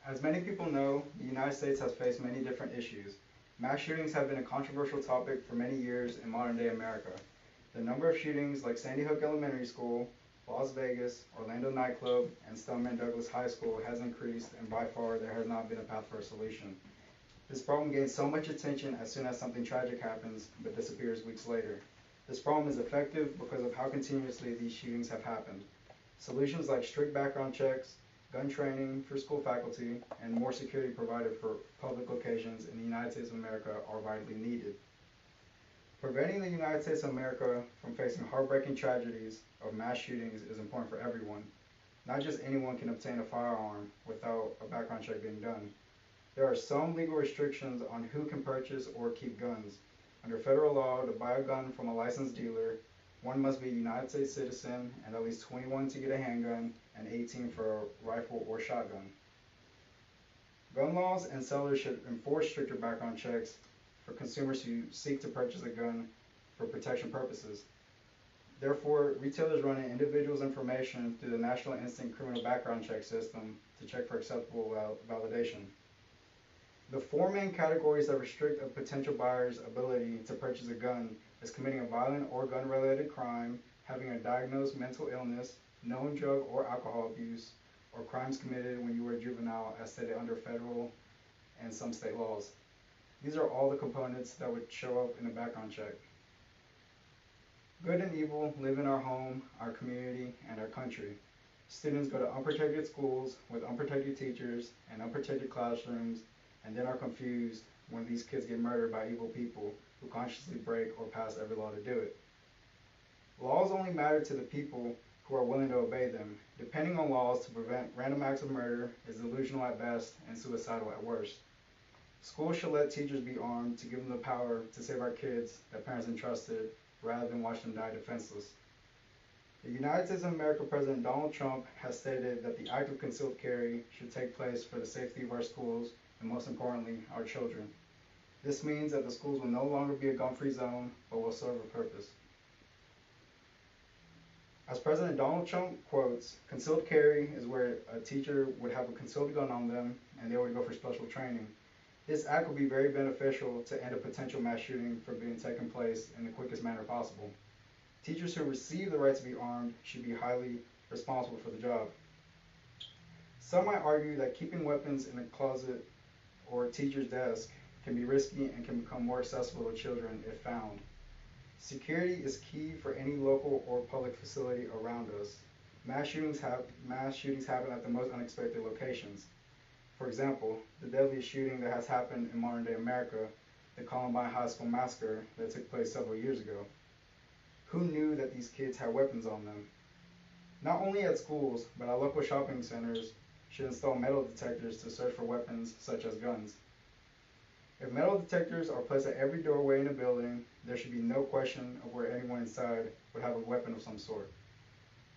As many people know, the United States has faced many different issues. Mass shootings have been a controversial topic for many years in modern day America. The number of shootings like Sandy Hook Elementary School, Las Vegas, Orlando nightclub, and Stoneman Douglas High School has increased, and by far there has not been a path for a solution. This problem gains so much attention as soon as something tragic happens, but disappears weeks later. This problem is effective because of how continuously these shootings have happened. Solutions like strict background checks, gun training for school faculty, and more security provided for public locations in the United States of America are vitally needed. Preventing the United States of America from facing heartbreaking tragedies of mass shootings is important for everyone. Not just anyone can obtain a firearm without a background check being done. There are some legal restrictions on who can purchase or keep guns. Under federal law, to buy a gun from a licensed dealer, one must be a United States citizen and at least 21 to get a handgun and 18 for a rifle or shotgun. Gun laws and sellers should enforce stricter background checks for consumers who seek to purchase a gun for protection purposes. Therefore, retailers run an individual's information through the National Instant Criminal Background Check system to check for acceptable validation. The four main categories that restrict a potential buyer's ability to purchase a gun is committing a violent or gun-related crime, having a diagnosed mental illness, known drug or alcohol abuse, or crimes committed when you were a juvenile as stated under federal and some state laws. These are all the components that would show up in a background check. Good and evil live in our home, our community, and our country. Students go to unprotected schools with unprotected teachers and unprotected classrooms, and then are confused when these kids get murdered by evil people who consciously break or pass every law to do it. Laws only matter to the people who are willing to obey them. Depending on laws to prevent random acts of murder is delusional at best and suicidal at worst. Schools should let teachers be armed to give them the power to save our kids that parents entrusted rather than watch them die defenseless. The United States of America President Donald Trump has stated that the act of concealed carry should take place for the safety of our schools and most importantly, our children. This means that the schools will no longer be a gun-free zone, but will serve a purpose. As President Donald Trump quotes, concealed carry is where a teacher would have a concealed gun on them and they would go for special training. This act would be very beneficial to end a potential mass shooting from being taken place in the quickest manner possible. Teachers who receive the right to be armed should be highly responsible for the job. Some might argue that keeping weapons in a closet or a teacher's desk can be risky and can become more accessible to children if found. Security is key for any local or public facility around us. Mass shootings happen at the most unexpected locations. For example, the deadliest shooting that has happened in modern day America, the Columbine High School massacre that took place several years ago. Who knew that these kids had weapons on them? Not only at schools, but at local shopping centers should install metal detectors to search for weapons such as guns. If metal detectors are placed at every doorway in a building, there should be no question of where anyone inside would have a weapon of some sort.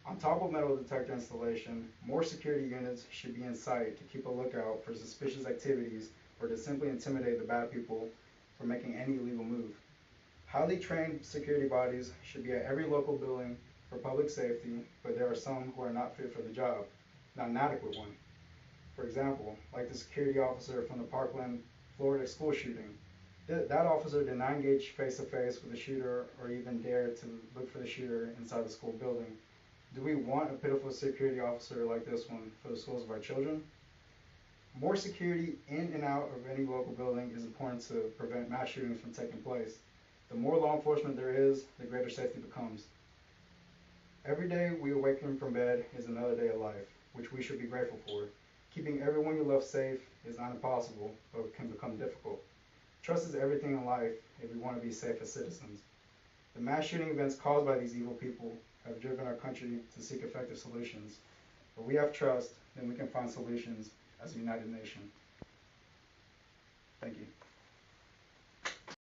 On top of metal detector installation, more security units should be in sight to keep a lookout for suspicious activities or to simply intimidate the bad people from making any illegal move. Highly trained security bodies should be at every local building for public safety, but there are some who are not fit for the job, not an adequate one. For example, like the security officer from the Parkland, Florida school shooting. That officer did not engage face-to-face with the shooter or even dare to look for the shooter inside the school building. Do we want a pitiful security officer like this one for the schools of our children? More security in and out of any local building is important to prevent mass shootings from taking place. The more law enforcement there is, the greater safety becomes. Every day we awaken from bed is another day of life, which we should be grateful for. Keeping everyone you love safe is not impossible, but can become difficult. Trust is everything in life if we want to be safe as citizens. The mass shooting events caused by these evil people have driven our country to seek effective solutions. If we have trust, then we can find solutions as a united nation. Thank you.